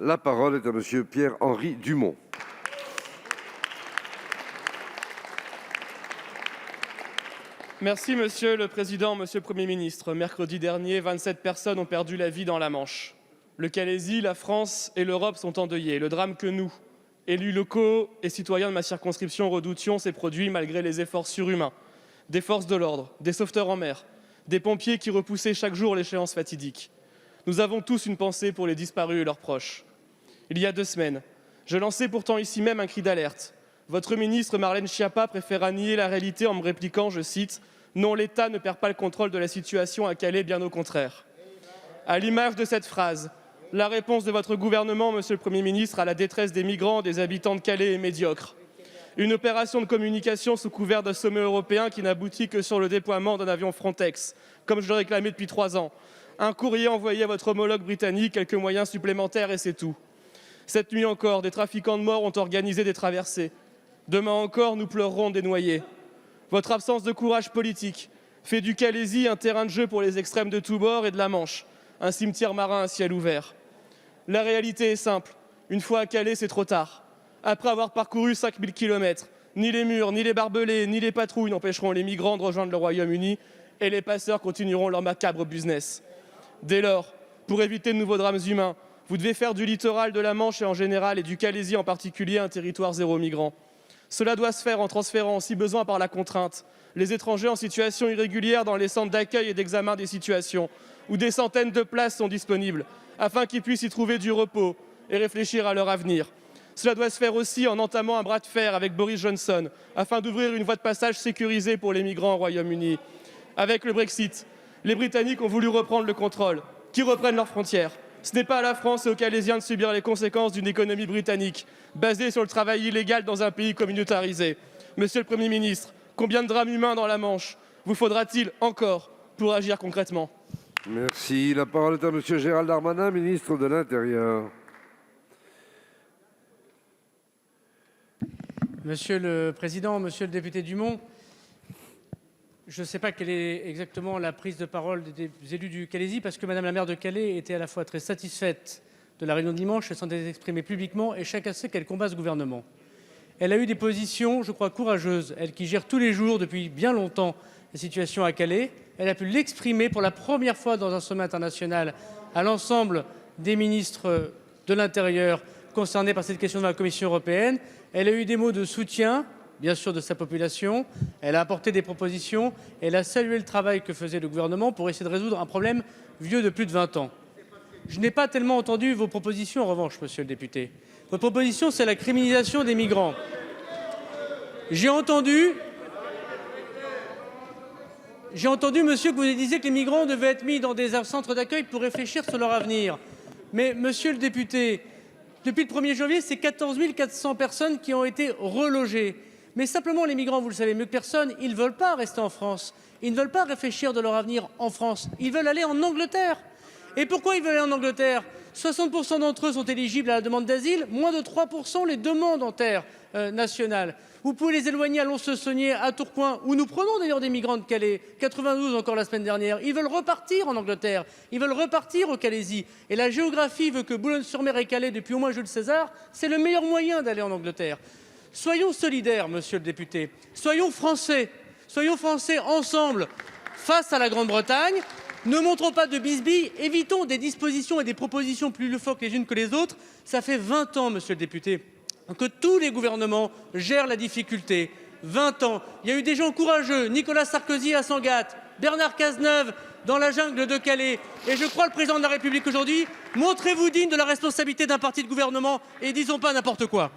La parole est à Monsieur Pierre-Henri Dumont. Merci Monsieur le Président, Monsieur le Premier ministre. Mercredi dernier, 27 personnes ont perdu la vie dans la Manche. Le Calaisis, la France et l'Europe sont endeuillés. Le drame que nous, élus locaux et citoyens de ma circonscription, redoutions s'est produit malgré les efforts surhumains des forces de l'ordre, des sauveteurs en mer, des pompiers qui repoussaient chaque jour l'échéance fatidique. Nous avons tous une pensée pour les disparus et leurs proches. Il y a 2 semaines, je lançais pourtant ici même un cri d'alerte. Votre ministre Marlène Schiappa préféra nier la réalité en me répliquant, je cite, « Non, l'État ne perd pas le contrôle de la situation à Calais, bien au contraire ». À l'image de cette phrase, la réponse de votre gouvernement, Monsieur le Premier ministre, à la détresse des migrants, des habitants de Calais est médiocre. Une opération de communication sous couvert d'un sommet européen qui n'aboutit que sur le déploiement d'un avion Frontex, comme je le réclamais depuis 3 ans. Un courrier envoyé à votre homologue britannique, quelques moyens supplémentaires et c'est tout. Cette nuit encore, des trafiquants de morts ont organisé des traversées. Demain encore, nous pleurerons des noyés. Votre absence de courage politique fait du Calaisis un terrain de jeu pour les extrêmes de tous bords et de la Manche, un cimetière marin à ciel ouvert. La réalité est simple. Une fois à Calais, c'est trop tard. Après avoir parcouru 5000 km, ni les murs, ni les barbelés, ni les patrouilles n'empêcheront les migrants de rejoindre le Royaume-Uni et les passeurs continueront leur macabre business. Dès lors, pour éviter de nouveaux drames humains, vous devez faire du littoral de la Manche et en général et du Calaisis en particulier un territoire zéro migrant. Cela doit se faire en transférant, si besoin par la contrainte, les étrangers en situation irrégulière dans les centres d'accueil et d'examen des situations, où des centaines de places sont disponibles, afin qu'ils puissent y trouver du repos et réfléchir à leur avenir. Cela doit se faire aussi en entamant un bras de fer avec Boris Johnson, afin d'ouvrir une voie de passage sécurisée pour les migrants au Royaume-Uni. Avec le Brexit, les Britanniques ont voulu reprendre le contrôle, qu'ils reprennent leurs frontières. Ce n'est pas à la France et aux Calaisiens de subir les conséquences d'une économie britannique, basée sur le travail illégal dans un pays communautarisé. Monsieur le Premier ministre, combien de drames humains dans la Manche vous faudra-t-il encore pour agir concrètement? Merci. La parole est à Monsieur Gérald Darmanin, ministre de l'Intérieur. Monsieur le Président, Monsieur le député Dumont, je ne sais pas quelle est exactement la prise de parole des élus du Calaisis, parce que Madame la maire de Calais était à la fois très satisfaite de la réunion de dimanche, elle s'en est exprimée publiquement, et chacun sait qu'elle combat ce gouvernement. Elle a eu des positions, je crois, courageuses. Elle qui gère tous les jours, depuis bien longtemps, la situation à Calais. Elle a pu l'exprimer pour la première fois dans un sommet international à l'ensemble des ministres de l'Intérieur concernés par cette question de la Commission européenne. Elle a eu des mots de soutien, bien sûr, de sa population. Elle a apporté des propositions. Elle a salué le travail que faisait le gouvernement pour essayer de résoudre un problème vieux de plus de 20 ans. Je n'ai pas tellement entendu vos propositions, en revanche, monsieur le député. Votre proposition, c'est la criminalisation des migrants. J'ai entendu, monsieur, que vous disiez que les migrants devaient être mis dans des centres d'accueil pour réfléchir sur leur avenir. Mais, monsieur le député, depuis le 1er janvier, c'est 14 400 personnes qui ont été relogées. Mais simplement, les migrants, vous le savez mieux que personne, ils ne veulent pas rester en France. Ils ne veulent pas réfléchir de leur avenir en France. Ils veulent aller en Angleterre. Et pourquoi ils veulent aller en Angleterre? 60% d'entre eux sont éligibles à la demande d'asile, moins de 3% les demandent en terre nationale. Vous pouvez les éloigner à Lons-le-Saunier, à Tourcoing, où nous prenons d'ailleurs des migrants de Calais, 92 encore la semaine dernière. Ils veulent repartir en Angleterre, ils veulent repartir au Calaisis. Et la géographie veut que Boulogne-sur-Mer et Calais, depuis au moins Jules César, c'est le meilleur moyen d'aller en Angleterre. Soyons solidaires, monsieur le député, soyons français ensemble face à la Grande-Bretagne. Ne montrons pas de bisbilles, évitons des dispositions et des propositions plus loufoques les unes que les autres. Ça fait 20 ans, monsieur le député, que tous les gouvernements gèrent la difficulté. 20 ans. Il y a eu des gens courageux, Nicolas Sarkozy à Sangatte, Bernard Cazeneuve dans la jungle de Calais. Et je crois le président de la République aujourd'hui, montrez-vous digne de la responsabilité d'un parti de gouvernement et disons pas n'importe quoi.